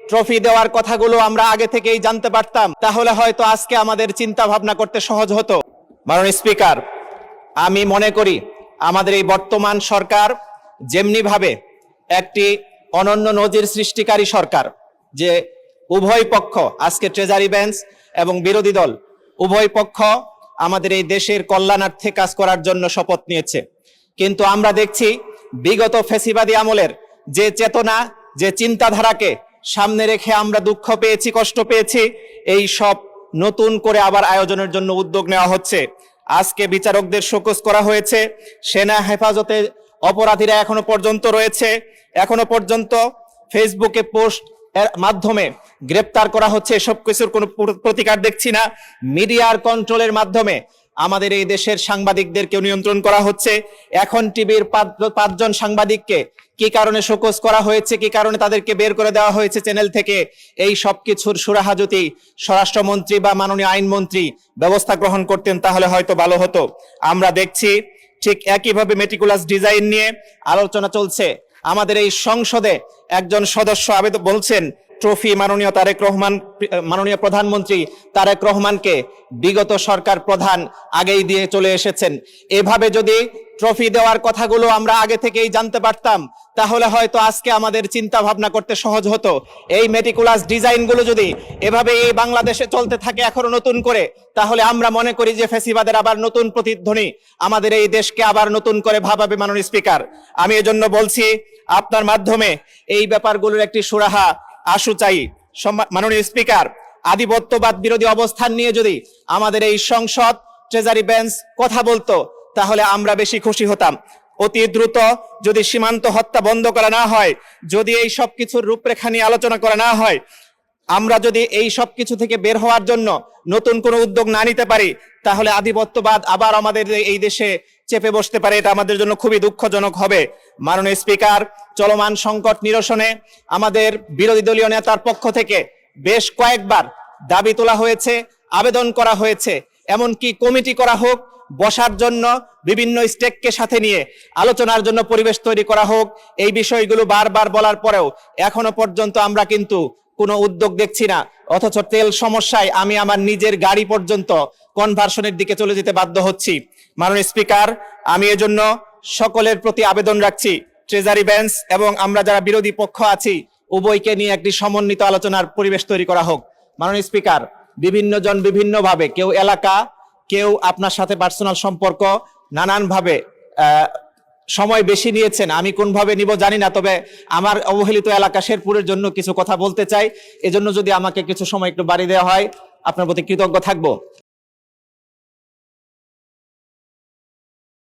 Trophy দেওয়ার কথাগুলো আমরা আগে থেকেই জানতে পারতাম, তাহলে হয়তো আজকে আমাদের চিন্তা ভাবনা করতে সহজ হতো। মাননীয় স্পিকার, আমি মনে করি আমাদের এই বর্তমান সরকার যেমনি ভাবে একটি অনন্য নজির সৃষ্টিকারী সরকার, যে উভয় পক্ষ আজকে ট্রেজারি বেঞ্চ এবং বিরোধী দল উভয় পক্ষ আমাদের এই দেশের কল্যাণার্থে কাজ করার জন্য শপথ নিয়েছে, কিন্তু আমরা দেখছি বিগত ফ্যাসিবাদী আমলের যে চেতনা, যে চিন্তাধারাকে সামনে রেখে আমরা দুঃখ পেয়েছি, কষ্ট পেয়েছি, এই সব নতুন করে আবার আয়োজনের জন্য উদ্যোগ নেওয়া হচ্ছে। আজকে বিচারকদের শোকজ করা হয়েছে, সেনা হেফাজতে অপরাধীরা এখনো পর্যন্ত রয়েছে, এখনো পর্যন্ত ফেসবুকে পোস্ট এর মাধ্যমে গ্রেপ্তার করা হচ্ছে, এসব কিছুর কোনো প্রতিকার দেখছি না। মিডিয়ার কন্ট্রোলের মাধ্যমে আমাদের এই দেশের সাংবাদিকদেরকে নিয়ন্ত্রণ করা হচ্ছে। এখন টিভির পাঁচজন সাংবাদিককে কি কারণে শোকজ করা হয়েছে, কি কারণে তাদেরকে বের করে দেওয়া হয়েছে চ্যানেল থেকে, এই সব কিছুর সুরাহা যদি স্বরাষ্ট্রমন্ত্রী বা মাননীয় আইনমন্ত্রী ব্যবস্থা গ্রহণ করতেন তাহলে হয়তো ভালো হতো। আমরা দেখছি ঠিক একইভাবে মেটিকুলাস ডিজাইন নিয়ে আলোচনা চলছে। আমাদের এই সংসদে একজন সদস্য আবেদন বলছেন ট্রফি মাননীয় প্রধানমন্ত্রী তারেক রহমানকে বিগত সরকার প্রধান আগেই দিয়ে চলে এসেছেন। এভাবে যদি ট্রফি দেওয়ার কথাগুলো আমরা আগে থেকেই জানতে পারতাম তাহলে হয়তো আজকে আমাদের চিন্তা ভাবনা করতে সহজ হতো। এই মেটিকুলাস ডিজাইনগুলো যদি এভাবে এই বাংলাদেশে চলতে থাকে এখনো নতুন করে, তাহলে আমরা মনে করি যে ফ্যাসিবাদের আবার নতুন প্রতিধ্বনি আমাদের এই দেশকে আবার নতুন করে ভাবাবে। মাননীয় স্পিকার, আমি এজন্য বলছি আপনার মাধ্যমে এই ব্যাপারগুলোর একটি সুরাহা আশু চাই। মাননীয় স্পিকার, আধিপত্যবাদ বিরোধী অবস্থান নিয়ে যদি আমাদের এই সংসদ ট্রেজারি বেঞ্চ কথা বলতো তাহলে আমরা বেশি খুশি হতাম। অতি দ্রুত যদি সীমান্ত হত্যা বন্ধ করা না হয়, যদি এই সব কিছুর রূপরেখা নিয়ে আলোচনা করা না হয়, আমরা যদি এই সব কিছু থেকে বের হওয়ার জন্য নতুন কোনো উদ্যোগ না নিতে পারি তাহলে আধিপত্যবাদ আবার আমাদের এই দেশে চেপে বসতে পারে। এটা আমাদের জন্য খুবই দুঃখজনক হবে। মাননীয় স্পিকার, চলমান সংকট নিরসনে আমাদের বিরোধী দলীয় নেতার পক্ষ থেকে বেশ কয়েকবার দাবি তোলা হয়েছে, আবেদন করা হয়েছে, এমনকি কমিটি করা হোক, বসার জন্য বিভিন্ন স্টেককে সাথে নিয়ে আলোচনার জন্য পরিবেশ তৈরি করা হোক। এই বিষয়গুলো বারবার বলার পরেও এখনো পর্যন্ত আমরা কিন্তু কোনো উদ্যোগ দেখছি না। অথচ তেল সমস্যায় আমি আমার নিজের গাড়ি পর্যন্ত কনভার্সনের দিকে চলে যেতে বাধ্য হচ্ছি। মাননীয় স্পিকার, আমি এজন্য সকলের প্রতি আবেদন রাখছি, ট্রেজারি বেঞ্চ এবং আমরা যারা বিরোধী পক্ষ আছি উভয়কে নিয়ে একটি সমন্বিত আলোচনার পরিবেশ তৈরি করা হোক। মাননীয় স্পিকার, বিভিন্ন জন বিভিন্ন ভাবে, কেউ এলাকা, কেউ আপনার সাথে পার্সোনাল সম্পর্ক, নানান ভাবে সময় বেশি নিয়েছেন, আমি কোন ভাবে নিব জানি না, তবে আমার অবহেলিত এলাকা শেরপুরের জন্য কিছু কথা বলতে চাই। এজন্য যদি আমাকে কিছু সময় একটু বাড়ি দেওয়া হয় আপনার প্রতি কৃতজ্ঞ থাকবো।